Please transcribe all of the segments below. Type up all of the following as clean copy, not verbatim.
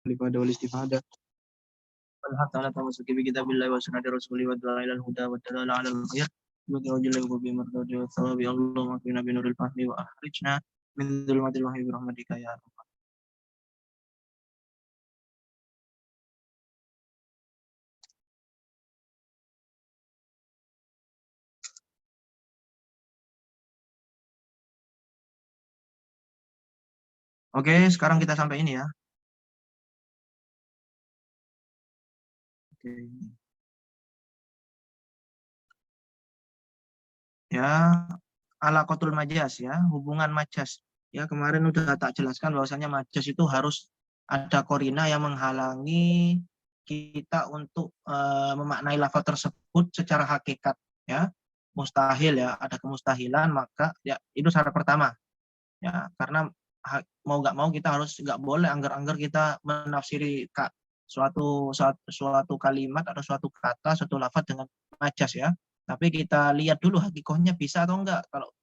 الإفادة والاستفادة والحث على التمسك بكتاب الله وسنة رسوله والدعاء إلى الهدى والدلالة على الخير وتوجه له بمرضاته والثواب. اللهم اكفنا بنور الفهم وأخرجنا من ظلمات الوهم برحمتك يا رب. Oke, sekarang kita sampai ini ya. Oke. Ya, alaqatul majas ya, hubungan majas. Ya, kemarin udah tak jelaskan bahwasanya majas itu harus ada korina yang menghalangi kita untuk memaknai lafaz tersebut secara hakikat ya. Mustahil ya, ada kemustahilan, maka ya itu syarat pertama. Ya, karena mau nggak mau kita harus nggak boleh anggar-anggar kita menafsiri suatu kalimat atau suatu kata, suatu lafaz dengan majas ya. Tapi kita lihat dulu hakikohnya bisa atau enggak. Kalau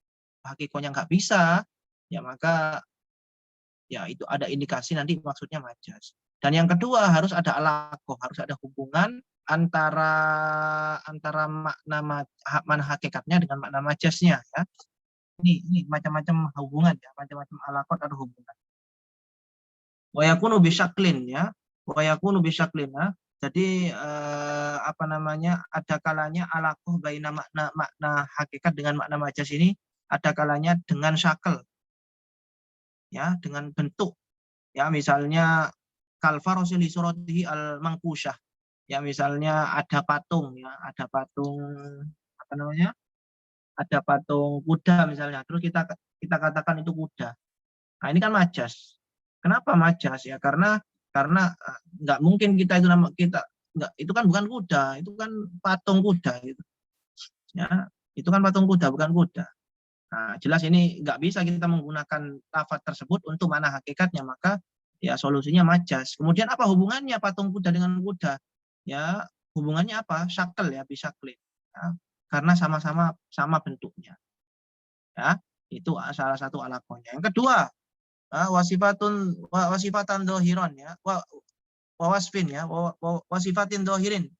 hakikohnya nggak bisa, ya maka ya itu ada indikasi nanti maksudnya majas. Dan yang kedua harus ada alaqoh, harus ada hubungan antara makna hakikatnya dengan makna majasnya ya. Ini macam-macam hubungan ya, macam-macam alaqot atau hubungan. Wa yakunu bisyaklin ya, wa yakunu bisyaklin ya. Jadi ada kalanya alaqoh baina makna hakikat dengan makna majas ini ada kalanya dengan syakl ya, dengan bentuk ya, misalnya kalfarosil suratihi al mangkusyah ya, misalnya ada patung ya, ada patung ada patung kuda misalnya, terus kita katakan itu kuda. Nah, ini kan majas. Kenapa majas ya? Karena nggak mungkin kita itu nggak, itu kan bukan kuda, itu kan patung kuda gitu. Ya, itu kan patung kuda bukan kuda. Nah, jelas ini nggak bisa kita menggunakan lafaz tersebut untuk mana hakikatnya, maka ya solusinya majas. Kemudian apa hubungannya patung kuda dengan kuda? Ya, hubungannya apa? Syakl ya, bisyakli. Ya, karena sama bentuknya. Ya, itu salah satu alakonya. Yang kedua, wasifatan dohiron ya, wasfin ya, wasifatin dohirin,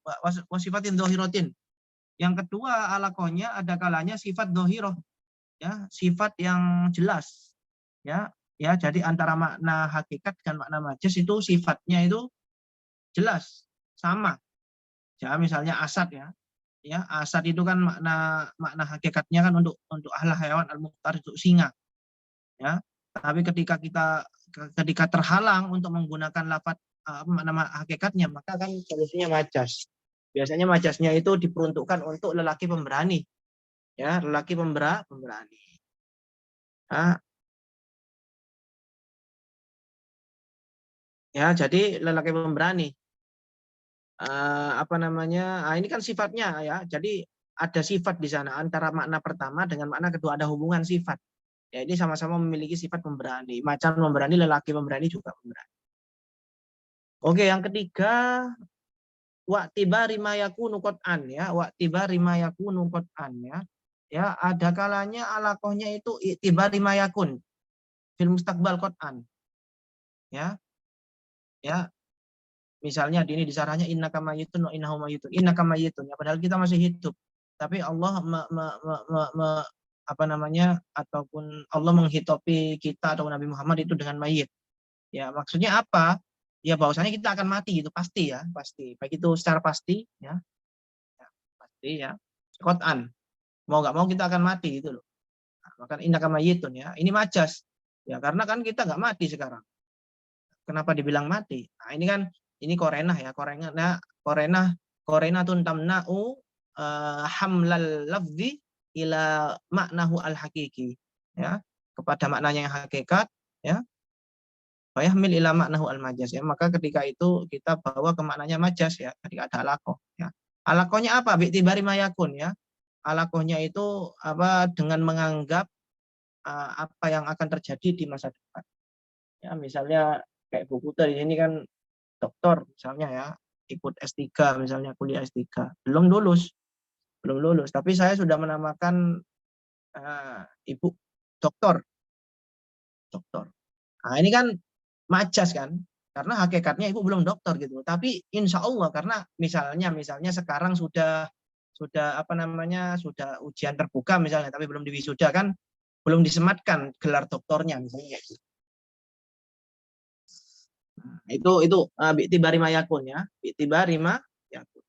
wasifatin dohirotin. Yang kedua alakonya ada kalanya sifat dohiroh ya, sifat yang jelas ya. Ya, jadi antara makna hakikat dan makna majas itu sifatnya itu jelas sama ya. Misalnya asad ya, asad itu kan makna hakikatnya kan untuk ahli hewan al-mukhtar, itu singa ya. Tapi ketika terhalang untuk menggunakan lafaz nama hakikatnya, maka kan solusinya majas. Biasanya majasnya itu diperuntukkan untuk lelaki pemberani ya, lelaki pemberani. Nah, ya, jadi lelaki pemberani ini kan sifatnya ya. Jadi ada sifat di sana antara makna pertama dengan makna kedua, ada hubungan sifat. Ya, ini sama-sama memiliki sifat pemberani. Macan pemberani, lelaki pemberani juga pemberani. Oke, yang ketiga, waktibari ma yakunu qat'an ya, waktibari ma yakunu qat'an ya. Ya, ada kalanya alakohnya itu iktibari ma yakun fil mustaqbal qat'an. Ya. Ya. Misalnya di sarahnya innaka mayyitun wa innahu mayyitun. Innaka mayyitun ya, padahal kita masih hidup. Tapi Allah ataupun Allah menghitopi kita atau Nabi Muhammad itu dengan mayit. Ya, maksudnya apa? Ya, bahwasanya kita akan mati, itu pasti ya, pasti. Baik itu secara pasti ya. Ya, pasti ya. Qat'an. Mau nggak mau kita akan mati gitu loh. Nah, maka innaka mayyitun ya. Ini majas. Ya, karena kan kita nggak mati sekarang. Kenapa dibilang mati? Nah, ini korenah ya, korenah tun tamna'u hamlal lafzi ila maknahu al-hakiki ya, kepada maknanya yang hakikat ya, fayahmil ila maknahu al-majaz ya, maka ketika itu kita bawa ke maknanya majas ya, ketika ada alakoh ya. Alakohnya apa? Bi'tibari mayakun ya. Alakohnya itu apa? Dengan menganggap apa yang akan terjadi di masa depan. Ya, misalnya kayak buku tadi ini kan dokter misalnya ya, ikut S3 misalnya, kuliah S3, belum lulus, tapi saya sudah menamakan ibu dokter. Nah, ini kan majas kan, Karena hakikatnya ibu belum dokter gitu. Tapi insya Allah karena misalnya sekarang sudah apa namanya sudah ujian terbuka misalnya, tapi belum diwisuda kan, belum disematkan gelar doktornya misalnya. Nah, itu bi'tibari ma yakun ya, bi'tibari ma yakun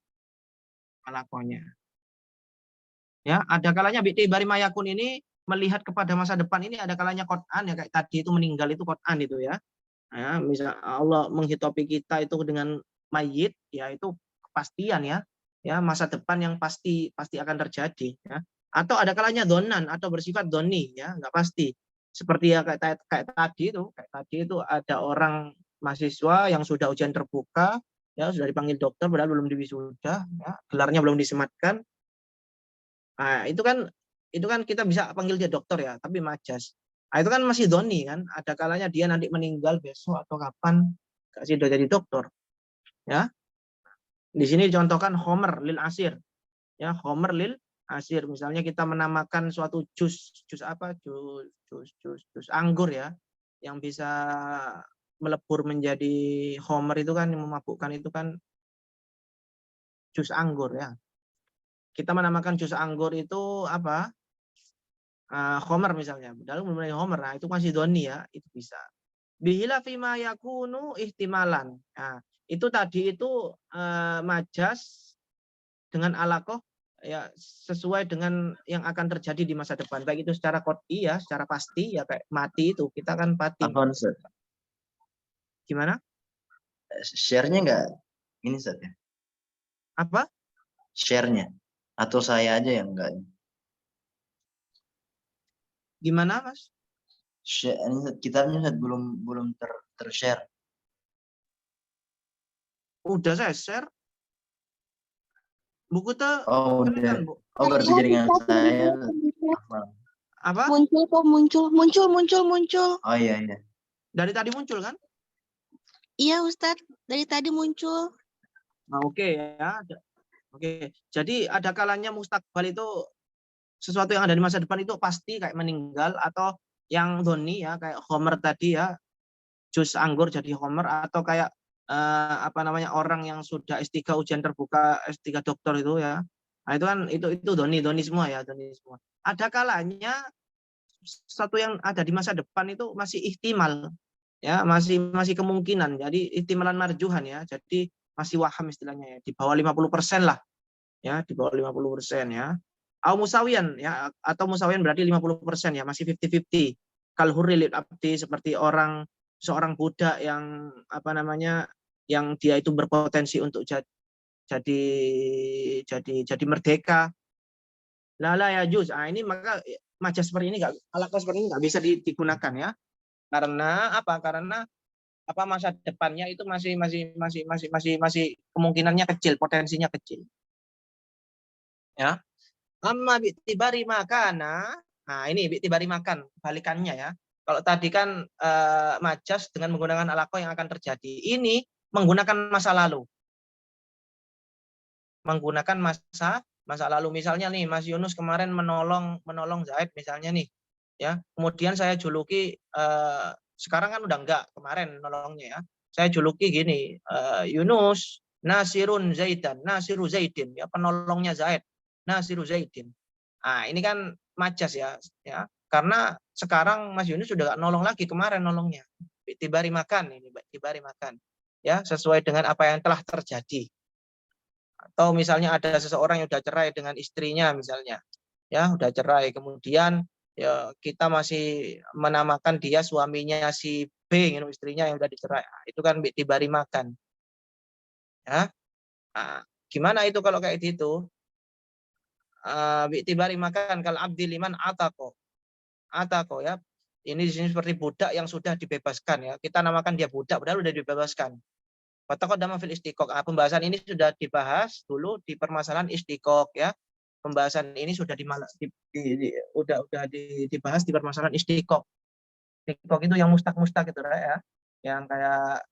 alakonya. Ya, ada kalanya bi'tibari ma yakun ini melihat kepada masa depan ini ada kalanya Quran ya kayak tadi itu meninggal itu Quran itu ya. Ya, misal Allah menghitopi kita itu dengan mayit, ya itu kepastian ya, ya masa depan yang pasti akan terjadi ya. Atau ada kalanya donan atau bersifat doni ya, nggak pasti. Seperti ya kayak tadi itu ada orang mahasiswa yang sudah ujian terbuka ya sudah dipanggil dokter padahal belum diwisuda ya, gelarnya belum disematkan. Nah, itu kan kita bisa panggil dia dokter ya, tapi majas. Nah, itu kan masih doni kan, ada kalanya dia nanti meninggal besok atau kapan kasih sudah jadi dokter. Ya, di sini dicontohkan Homer lil asir. Ya, Homer lil asir. Misalnya kita menamakan suatu jus apa? Jus anggur ya, yang bisa melebur menjadi Homer itu kan yang memabukkan itu kan jus anggur ya. Kita menamakan jus anggur itu apa? Homer misalnya, padahal belum Homer, nah itu masih doni ya, itu bisa. Bihila fima yakunu ihtimalan. Nah, itu tadi itu majas dengan alakoh ya sesuai dengan yang akan terjadi di masa depan. Baik itu secara qot'i ya, secara pasti ya kayak mati itu kita kan mati. Gimana? Share-nya nggak ini Ustaz ya? Apa? Share-nya atau saya aja yang enggak? Gimana Mas? Kitabnya Ustaz belum ter-share. Udah saya share. Buku tuh Oh kan, udah. Bu. Oh berarti jaringan saya. Apa? Muncul. Oh iya. Dari tadi muncul kan? Iya Ustadz, dari tadi muncul. Nah, oke ya. Oke. Jadi ada kalanya mustakbal itu sesuatu yang ada di masa depan itu pasti kayak meninggal, atau yang doni ya kayak Homer tadi ya, jus anggur jadi Homer, atau kayak apa namanya orang yang sudah S3 ujian terbuka S3 dokter itu ya. Nah, itu kan itu doni semua ya, doni semua. Ada kalanya sesuatu yang ada di masa depan itu masih ihtimal ya, masih kemungkinan. Jadi ihtimalan marjuhan ya. Jadi masih waham istilahnya ya, di bawah 50% lah. Ya, di bawah 50% ya. Au musawian ya, atau musawian berarti 50% ya, masih 50-50. Kal hurri lil abdi, seperti seorang budak yang apa namanya yang dia itu berpotensi untuk jadi merdeka. Lala ya juz. Ah, ini maka majas seperti ini alaqah seperti ini nggak bisa digunakan ya. Karena apa? Karena apa masa depannya itu masih kemungkinannya kecil, potensinya kecil. Ya. Amma bi'tibari makana. Nah, ini bi'tibari makan, balikannya ya. Kalau tadi kan majas dengan menggunakan alaqah yang akan terjadi. Ini menggunakan masa lalu. Menggunakan masa lalu. Misalnya nih, Mas Yunus kemarin menolong Zaid misalnya nih. Ya, kemudian saya juluki sekarang kan udah enggak, kemarin nolongnya ya. Saya juluki gini, Yunus Nasirun Zaidan, Nasiru Zaidin ya, penolongnya Zaid. Nasiru Zaidin. Nah, ini kan majas ya, karena sekarang Mas Yunus sudah gak nolong lagi, kemarin nolongnya. Tibari makan ini, tibari makan. Ya, sesuai dengan apa yang telah terjadi. Atau misalnya ada seseorang yang sudah cerai dengan istrinya misalnya. Ya, sudah cerai, kemudian ya kita masih menamakan dia suaminya si B, istrinya yang sudah dicerai. Nah, itu kan tibari makan. Ya. Nah, gimana itu kalau kayak gitu? Bi'tibari makan kal abdi liman atako ya, ini di sini seperti budak yang sudah dibebaskan ya, kita namakan dia budak padahal sudah dibebaskan. Fataqaddama fil istiqaq. Pembahasan ini sudah dibahas dulu di permasalahan istiqaq ya, pembahasan ini sudah dibahas di permasalahan istiqaq. Istiqaq itu yang mustak itu ya, yang kayak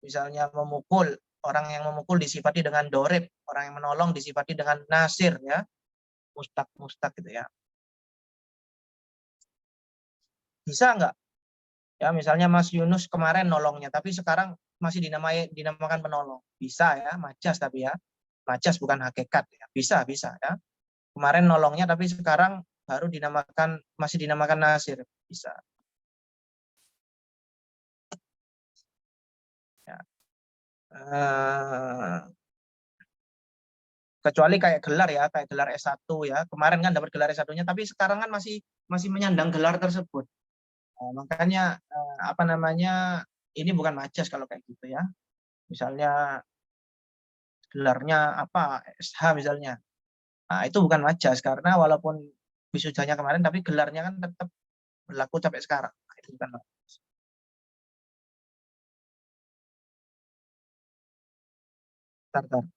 misalnya memukul, orang yang memukul disifati dengan dorib, orang yang menolong disifati dengan nasir ya, mustak gitu ya. Bisa nggak? Ya misalnya Mas Yunus kemarin nolongnya, tapi sekarang masih dinamakan penolong. Bisa ya, majas tapi ya. Majas bukan hakikat ya. Bisa ya. Kemarin nolongnya tapi sekarang baru masih dinamakan nasir. Bisa. Ya. Kecuali kayak gelar ya, kayak gelar S1 ya. Kemarin kan dapat gelar S1-nya, tapi sekarang kan masih menyandang gelar tersebut. Makanya apa namanya, ini bukan majas kalau kayak gitu ya. Misalnya gelarnya apa, SH misalnya. Nah, itu bukan majas karena walaupun wisudanya kemarin, tapi gelarnya kan tetap berlaku sampai sekarang. Nah, itu bukan majas. Bentar.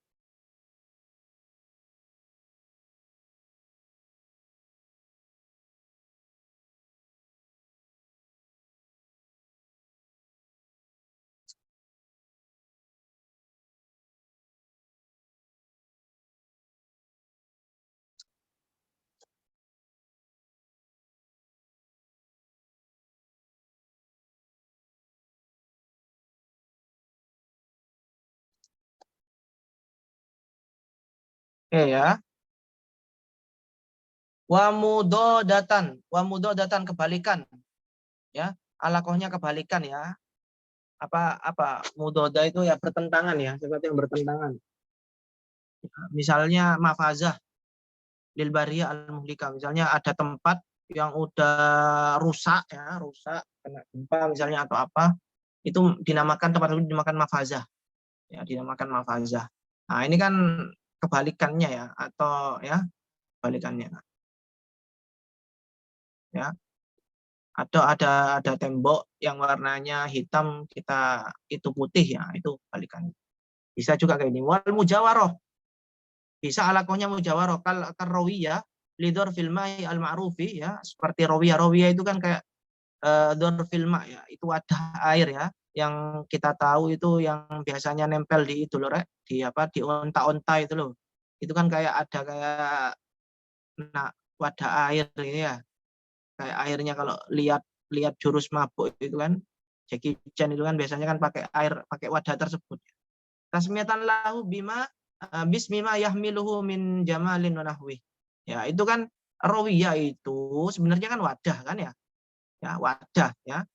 Oke ya. Wamudodatan kebalikan ya. Alakohnya kebalikan ya. Apa mudoda itu ya bertentangan ya, sesuatu yang bertentangan. Misalnya mafazah lil bariyah al muhlika, misalnya ada tempat yang udah rusak ya, kena gempa misalnya atau apa, itu tempat itu dinamakan mafazah ya, dinamakan mafazah. Nah, ini kan kebalikannya ya, atau ya kebalikannya ya. Atau ada tembok yang warnanya hitam, kita itu putih ya, itu kebalikannya. Bisa juga kayak ini. Wal mujawaroh, bisa alakohnya mujawaroh kal rawiyah lidor filmai al ma'rufi ya, seperti rawiyah itu kan kayak dor filma ya, itu wadah air ya, yang kita tahu itu yang biasanya nempel di itu loh, di apa, di onta-onta itu loh. Itu kan kayak ada kayak wadah air ini ya, kayak airnya kalau lihat jurus mabuk itu kan, Jackie Chan itu kan biasanya kan pakai air, pakai wadah tersebut. Tasmiyatan lahu bima bismima yahmiluhu min jamalin wa nahwi. Ya, itu kan rawiyah itu sebenarnya kan wadah kan ya. Ya, wadah ya.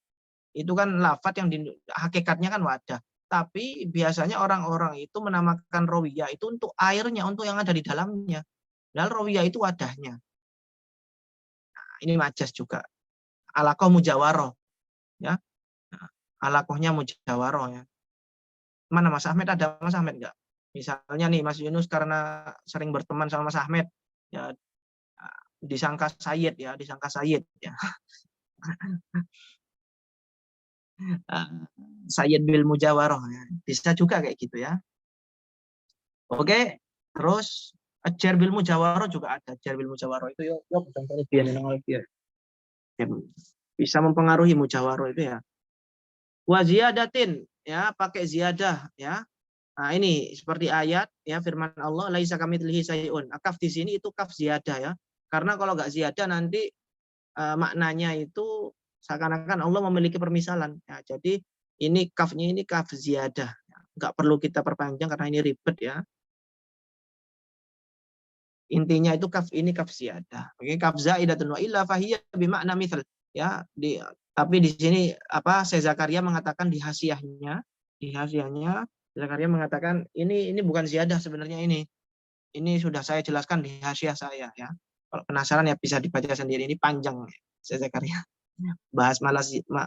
Itu kan lafadz yang hakikatnya kan wadah. Tapi biasanya orang-orang itu menamakan rawiyah itu untuk airnya, untuk yang ada di dalamnya. Lalu rawiyah itu wadahnya. Nah, ini majas juga. Alakoh mujawaroh ya. Nah, alakohnya mujawaroh ya. Mana Mas Ahmed, ada Mas Ahmed enggak? Misalnya nih Mas Yunus karena sering berteman sama Mas Ahmed ya, disangka Sayyid ya, Sayyid bil mujawaroh ya. Bisa juga kayak gitu ya. Oke, terus ajar bil mujawaroh juga ada. Ajar bil mujawaroh itu bisa mempengaruhi mujawaroh itu ya. Wa ziyadatin ya, pakai ziyadah ya. Nah, ini seperti ayat ya, firman Allah laisa kamitslihi syai'un. Kaf di sini itu kaf ziyadah ya. Karena kalau nggak ziyadah nanti maknanya itu seakan-akan Allah memiliki permisalan ya. Jadi ini kafnya ini kaf ziyadah. Nggak perlu kita perpanjang karena ini ribet ya. Intinya itu kaf ini kaf ziyadah. Oke, kaf zaidatun wa illa fahiyya bimakna mitsal ya. Tapi di sini apa, Syekh Zakaria mengatakan di hasiahnya Zakaria mengatakan ini bukan ziyadah sebenarnya ini. Ini sudah saya jelaskan di hasiah saya ya. Kalau penasaran ya bisa dibaca sendiri, ini panjang Syekh Zakaria. Bahas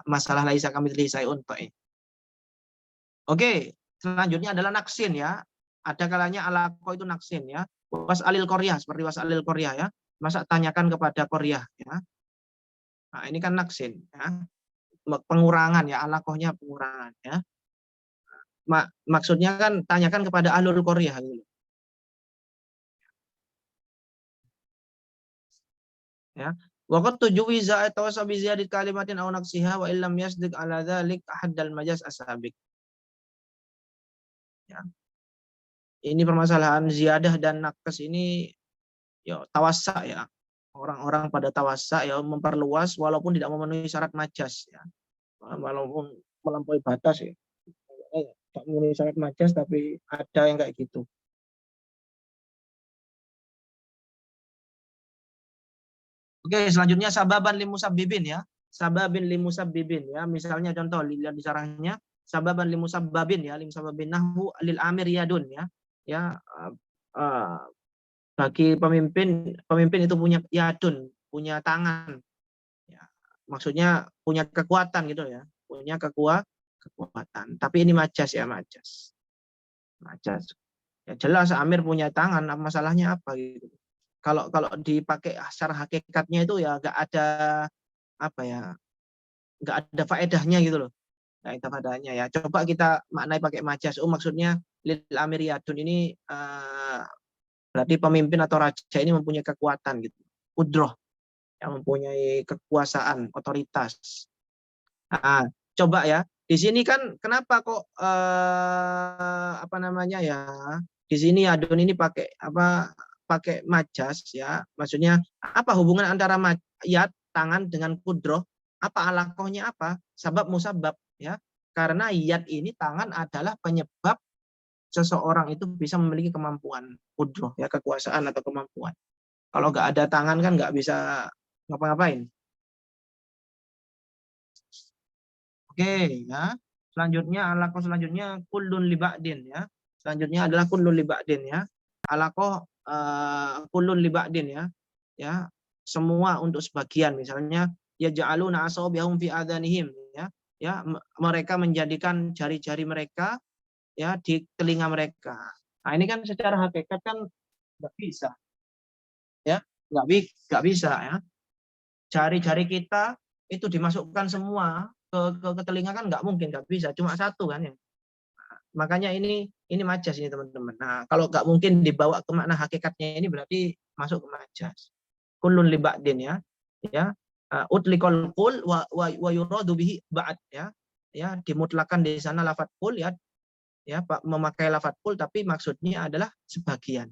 masalah laisa kamitslihi syai'un. Oke, selanjutnya adalah naksin ya. Ada kalanya alaqo itu naksin ya. Was'alil qaryah, seperti was'alil qaryah ya. Masa tanyakan kepada qaryah ya. Nah, ini kan naksin ya. Pengurangan ya, alaqohnya pengurangan ya. Maksudnya kan tanyakan kepada ahlul qaryah gitu. Ya. Waqad tujuwiza atawasa bi ziyadati kalimatin aw naqsiha wa illam yasdiq ala dzalik haddal majaz asabiq. Ya. Ini permasalahan ziyadah dan naqs ini ya tawassa ya. Orang-orang pada tawassa ya, memperluas walaupun tidak memenuhi syarat majaz ya. Walaupun melampaui batas ya. tak memenuhi syarat majas, tapi ada yang kayak gitu. Oke, selanjutnya sababan limusabbibin ya. Sababin limusabbibin ya. Misalnya contoh lihat di sarahnya sababan limusabbabin ya, limusabbabin nahwu lil amir yadun ya. Ya uh, bagi pemimpin itu punya yadun, punya tangan. Ya, maksudnya punya kekuatan gitu ya, punya kekuatan. Tapi ini majas ya, majas. Majas. Ya jelas Amir punya tangan, masalahnya apa gitu. Kalau dipakai secara hakikatnya itu ya nggak ada apa ya, nggak ada faedahnya gitu loh. Nggak ada faedahnya ya. Coba kita maknai pakai majas. Oh maksudnya lil amir yadun ini berarti pemimpin atau raja ini mempunyai kekuatan gitu. Udroh yang mempunyai kekuasaan, otoritas. Nah, coba ya. Di sini kan kenapa kok apa namanya ya? Di sini Adon ini pakai apa? Pakai majas ya. Maksudnya apa hubungan antara yad tangan dengan kudroh? Apa alakohnya apa? Sabab musabab ya. Karena yad ini tangan adalah penyebab seseorang itu bisa memiliki kemampuan kudroh ya, kekuasaan atau kemampuan. Kalau nggak ada tangan kan nggak bisa ngapa-ngapain. Oke ya. Selanjutnya alaqoh selanjutnya kullun liba'din ya. Selanjutnya adalah kullun liba'din ya. Alaqoh kullun liba'din ya. Ya. Semua untuk sebagian misalnya ya ja'aluna asabiahum fi adanihim ya. Ya, mereka menjadikan jari-jari mereka ya di telinga mereka. Nah, ini kan secara hakikat kan nggak bisa. Ya, nggak bisa ya. Jari-jari kita itu dimasukkan semua ke telinga kan nggak mungkin, nggak bisa, cuma satu kan ya. Makanya ini majas ini teman-teman. Nah kalau nggak mungkin dibawa ke makna hakikatnya ini berarti masuk ke majas. Kullun li ba'din ya utlikol kul wa yuradu bihi ba'd ya dimutlakan di sana lafat kul ya memakai lafat kul tapi maksudnya adalah sebagian.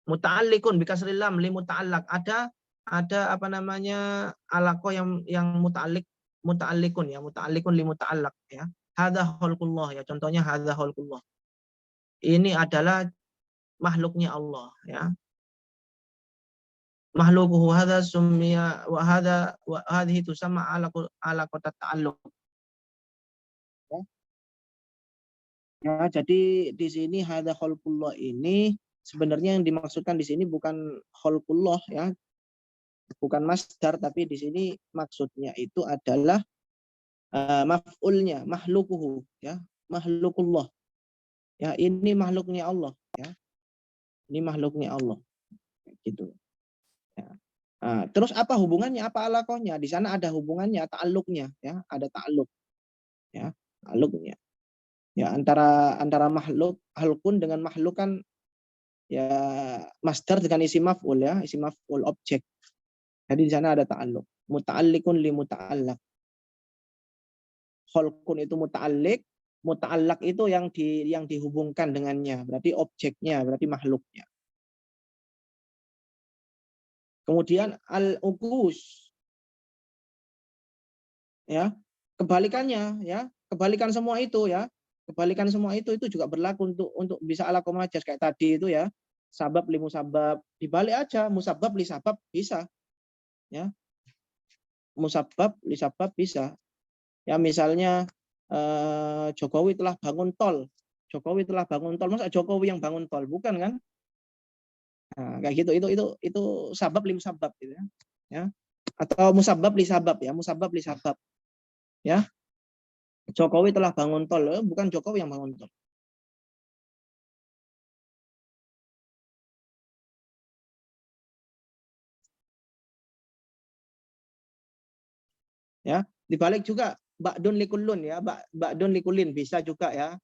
Muta'alliqun bikasril lam li muta'allaq ada apa namanya alaqah yang muta'alliqun ya muta'alliqun li muta'allaq ya hadza khalqullah ya contohnya hadza khalqullah ini adalah makhluknya Allah ya makhluquhu hadza summiya wa hadhihi tusamma alaqat ta'alluq ya jadi di sini hadza khalqullah ini sebenarnya yang dimaksudkan di sini bukan khalqullah ya bukan masdar tapi di sini maksudnya itu adalah maf'ulnya mahlukuhu ya mahlukullah ya ini makhluknya Allah ya ini makhluknya Allah gitu ya. Nah, terus apa hubungannya apa alakohnya di sana ada hubungannya ta'alluqnya ya ada ta'alluq ya ta'alluqnya ya antara makhluk halkun dengan makhluk kan ya masdar dengan isi maf'ul ya isi maf'ul objek jadi di sana ada ta'alluq muta'alliqun li muta'allaq khalqun itu muta'alliq muta'allaq itu yang dihubungkan dengannya berarti objeknya berarti makhluknya kemudian al-uqus ya kebalikannya ya kebalikan semua itu ya kebalikan semua itu juga berlaku untuk bisa ala komajas kayak tadi itu ya sabab li musabab dibalik aja musabab li sabab bisa ya musabab li sabab bisa ya misalnya Jokowi telah bangun tol Jokowi telah bangun tol masa Jokowi yang bangun tol bukan kan nah, kayak gitu itu sabab li musabab gitu ya atau musabab li sabab ya musabab li sabab ya Jokowi telah bangun tol bukan Jokowi yang bangun tol ya dibalik juga ba'dun likulun ya ba'dun likulin bisa juga ya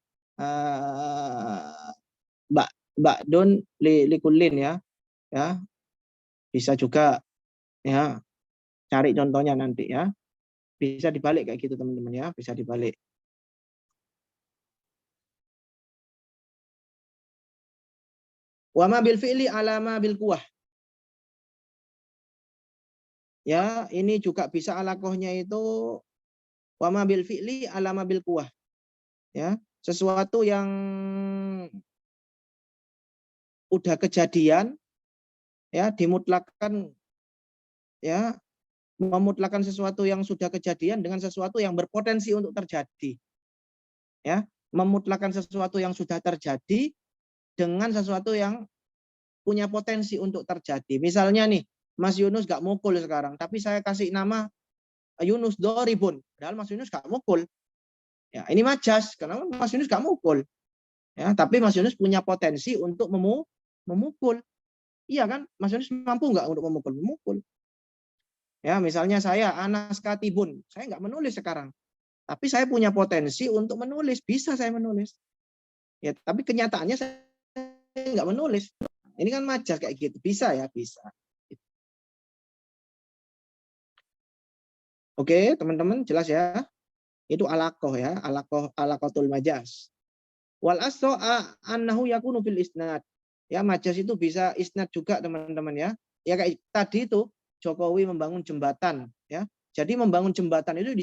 ba'dun likulin ya bisa juga ya cari contohnya nanti ya bisa dibalik kayak gitu teman-teman ya bisa dibalik wa ma bil fi'li alama bil quwah Ya, ini juga bisa alakohnya itu wama bil fi'li alama bil kuwah. Ya, sesuatu yang udah kejadian ya dimutlakan, ya, memutlakan sesuatu yang sudah kejadian dengan sesuatu yang berpotensi untuk terjadi. Ya, memutlakan sesuatu yang sudah terjadi dengan sesuatu yang punya potensi untuk terjadi. Misalnya nih, Mas Yunus gak mukul sekarang, tapi saya kasih nama Yunus Doribun, padahal Mas Yunus gak mukul. Ya, ini majas, karena Mas Yunus gak mukul. Ya, tapi Mas Yunus punya potensi untuk memukul. Iya kan? Mas Yunus mampu nggak untuk memukul? Memukul. Ya, misalnya saya Anas Katibun, saya nggak menulis sekarang, tapi saya punya potensi untuk menulis, bisa saya menulis. Ya, tapi kenyataannya saya nggak menulis. Ini kan majas kayak gitu, bisa ya, bisa. Oke, teman-teman jelas ya? Itu alakoh ya, alakotul majas. Wal asro annahu yakunu fil isnad. Ya, majas itu bisa isnad juga, teman-teman ya. Ya kayak tadi itu Jokowi membangun jembatan ya. Jadi membangun jembatan itu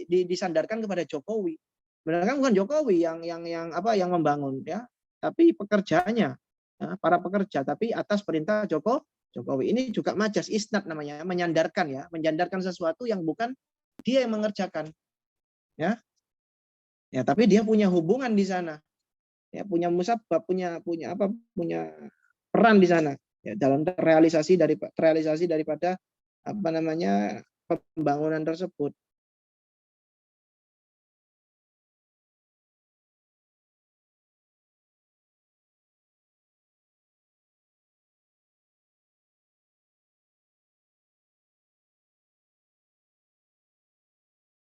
disandarkan kepada Jokowi. Benar kan, bukan Jokowi yang membangun ya, tapi pekerjanya, ya, para pekerja, tapi atas perintah Jokowi. Ini juga majas isnad namanya, menyandarkan sesuatu yang bukan dia yang mengerjakan ya. Ya, tapi dia punya hubungan di sana. Ya, punya musabab, punya peran di sana ya, dalam realisasi daripada apa namanya pembangunan tersebut.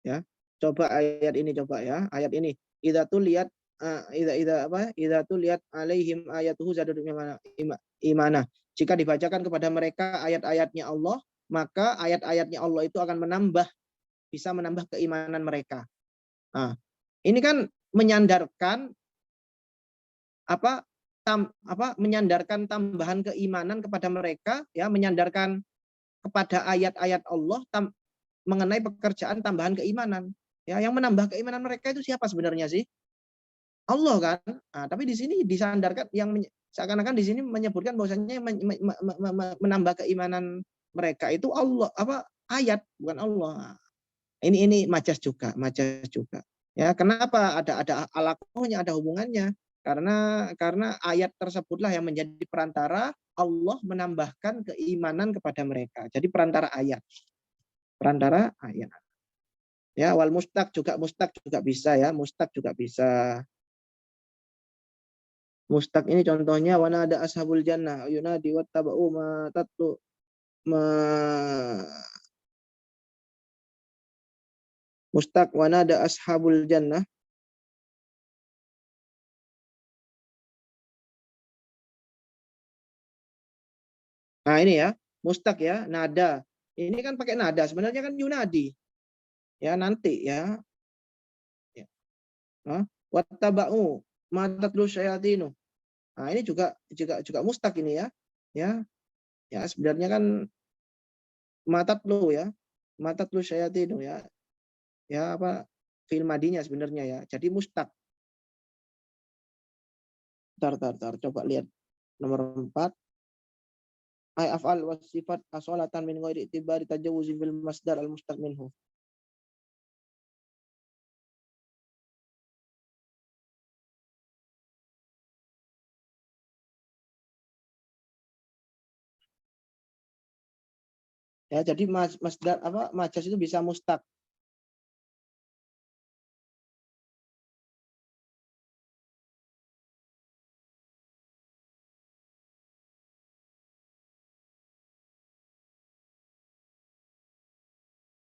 Ya, coba ayat ini, coba ya, ayat ini. Idza tuh lihat idza tuh lihat alaihim ayatuhu zadatuhum imana. Jika dibacakan kepada mereka ayat-ayatnya Allah, maka ayat-ayatnya Allah itu akan bisa menambah keimanan mereka. Nah, ini kan menyandarkan menyandarkan tambahan keimanan kepada mereka ya, menyandarkan kepada ayat-ayat Allah mengenai pekerjaan tambahan keimanan ya. Yang menambah keimanan mereka itu siapa sebenarnya sih? Allah kan. Nah, tapi di sini disandarkan yang seakan-akan di sini menyebutkan bahwasanya menambah keimanan mereka itu Allah, ayat, bukan Allah. Ini majas juga ya. Kenapa ada alakohnya, ada hubungannya? Karena ayat tersebutlah yang menjadi perantara Allah menambahkan keimanan kepada mereka. Jadi perantara ayat. Ya, wal mustaq juga bisa ya, mustaq juga bisa. Mustaq ini contohnya wana ada ashabul jannah yunadi wattaba'u ma tatlu ma mustaq wana ada ashabul jannah. Nah, ini ya, mustaq ya, nada. Ini kan pakai nada, sebenarnya kan yunadi. Ya, nanti ya. Ya. Wattaba'u ma tatlu syayatinu. Nah, ini juga mustaq ini ya. Ya. Ya, sebenarnya kan matatlu ya. Matatlu syayatinu ya. Ya, fi'il madinya sebenarnya ya. Jadi mustaq. Tar. Coba lihat nomor 4. Ay af'al wa sifat asolatan min ghairi itibari tajawuzi fil masdar al mustaq minhu. Ya, jadi masdar majas itu bisa mustaq.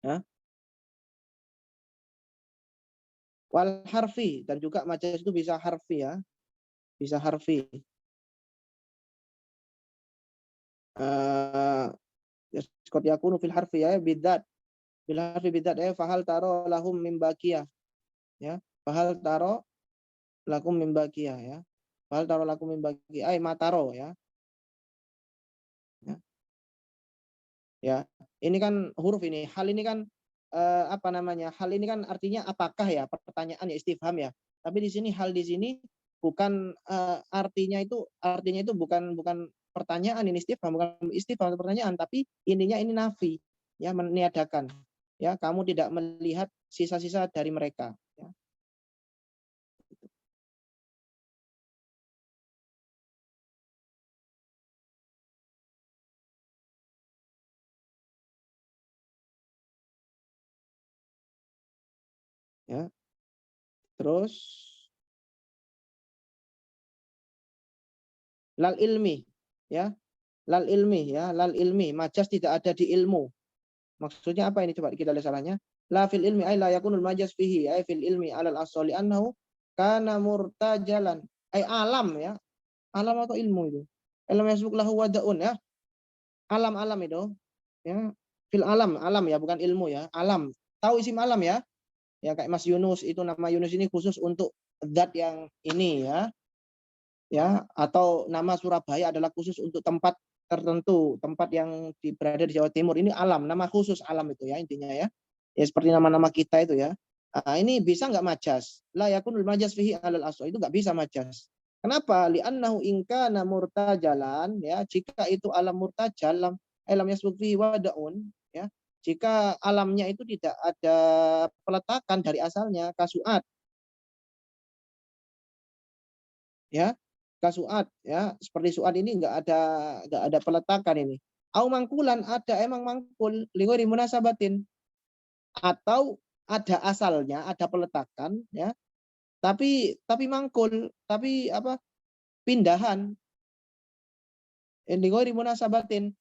Ya. Wal harfi, dan juga majas itu bisa harfi ya. Bisa harfi. Qad yakunu fil harfi ya bidzat. Bil harfi bidzat ya fahal taro lahum min baqiyah. Ya. Fahal taro lakum min baqiyah ya. Fahal taro lakum min baqiyah ay mataro ya. Ya. Ya, ini kan huruf ini. Hal ini kan apa namanya? Hal ini kan artinya apakah ya? Pertanyaan ya, istifham ya. Tapi di sini hal di sini bukan artinya itu bukan pertanyaan, ini istifham, bukan istifham atau pertanyaan, tapi intinya ini nafi, ya, meniadakan. Ya, kamu tidak melihat sisa-sisa dari mereka. Ya. Ya. Terus lal ilmi, ya. Lal ilmi, ya, lal ilmi, majas tidak ada di ilmu. Maksudnya apa ini? Coba kita lihat salahnya. La fil ilmi ay la yakunul majas fihi ay fil ilmi alal asli annahu kana murtajalan. Ay alam, ya. Alam atau ilmu itu. Ilmu yasbuk lahu wadaun, ya. Alam itu, ya. Fil alam ya, bukan ilmu, ya. Alam. Tahu isim alam, ya? Ya, kayak Mas Yunus, itu nama Yunus ini khusus untuk zat yang ini, ya. Ya, atau nama Surabaya adalah khusus untuk tempat tertentu, tempat yang berada di Jawa Timur. Ini alam, nama khusus alam itu, ya, intinya, ya. Ya, seperti nama-nama kita itu, ya. Nah, ini bisa nggak majas? La yakunul majas fihi alal asli, itu nggak bisa majas. Kenapa? Li'annahu in kana murtajalan, ya, jika itu alam murtajal, alam yasbuk fihi wadaun, ya. Jika alamnya itu tidak ada peletakan dari asalnya, kasuat, ya. Kasuat, ya, seperti suat ini nggak ada peletakan ini. Au mangkulan, ada emang mangkul ligori munasabatin, atau ada asalnya, ada peletakan, ya, tapi mangkul, tapi apa, pindahan, ligori munasabatin,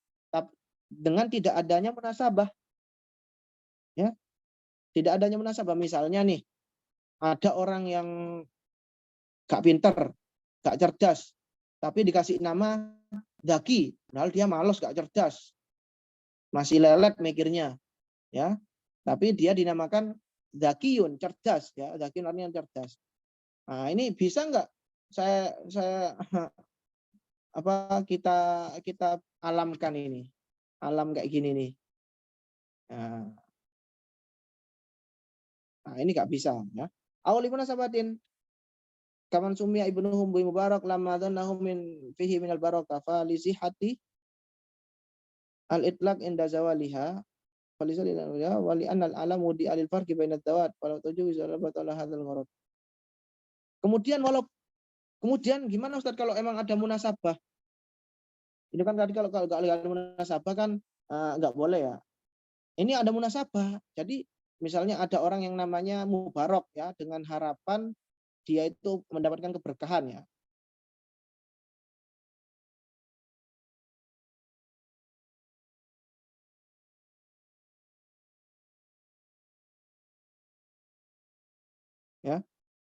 dengan tidak adanya munasabah, ya, tidak adanya munasabah. Misalnya nih, ada orang yang gak pinter, gak cerdas, tapi dikasih nama Zaki, padahal dia malas, gak cerdas, masih lelet mikirnya, ya, tapi dia dinamakan Zakiyun, cerdas, ya, Zakiyun artinya cerdas. Nah, ini bisa nggak saya apa kita alamkan ini, alam kayak gini nih. Nah, ini nggak bisa, ya. Aulimuna sabatin kaman sumia ibnuhum bi mubarak lamma dhannahu min fihi minal barakah fa li sihhati al itlaq inda zawaliha falisalillah wa li anna al alamu di alil farqi baina dawat walau tujuzu batala hadzal gharad. Kemudian gimana Ustaz kalau emang ada munasabah? Ini kan tadi kalau ada munasabah kan nggak boleh, ya. Ini ada munasabah. Jadi misalnya ada orang yang namanya Mubarok, ya, dengan harapan dia itu mendapatkan keberkahan, ya. Ya.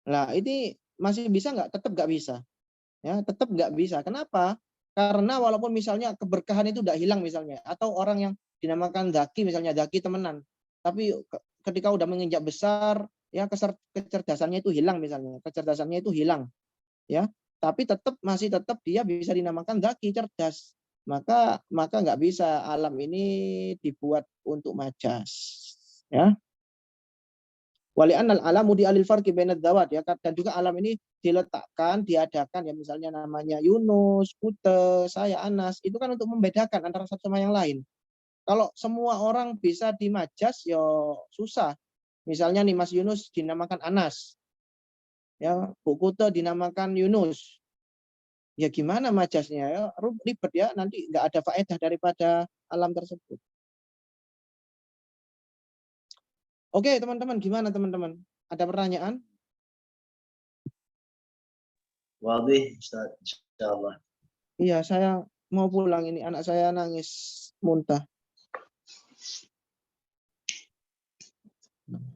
Nah, ini masih bisa nggak? Tetap nggak bisa. Ya, tetap nggak bisa. Kenapa? Karena walaupun misalnya keberkahan itu udah hilang misalnya, atau orang yang dinamakan Zaki misalnya, Zaki temenan, tapi ketika udah menginjak besar, ya, kecerdasannya itu hilang misalnya, kecerdasannya itu hilang, ya, tapi masih tetap dia bisa dinamakan Zaki, cerdas. Maka nggak bisa alam ini dibuat untuk majas, ya. Wali anal alamu di alil farqi bainad dawat, ya, dan juga alam ini diletakkan, diadakan, ya, misalnya namanya Yunus, Pute, saya Anas, itu kan untuk membedakan antara satu sama yang lain. Kalau semua orang bisa dimajas, ya susah. Misalnya nih Mas Yunus dinamakan Anas, ya, Bu Pute dinamakan Yunus, ya gimana majasnya, ya, ribet, ya, nanti nggak ada faedah daripada alam tersebut. Oke, teman-teman, gimana teman-teman? Ada pertanyaan? Wadih, Ustaz. Insyaallah. Iya, saya mau pulang ini. Anak saya nangis muntah.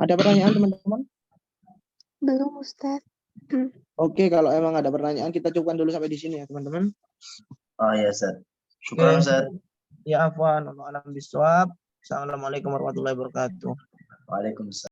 Ada pertanyaan, teman-teman? Belum, Ustaz. Oke, kalau emang ada pertanyaan, kita cukupkan dulu sampai di sini, ya, teman-teman. Oh iya, Ustaz. Syukran, Ustaz. Ya, afwan, alam bisawab. Assalamualaikum warahmatullahi wabarakatuh. Waalaikumsalam.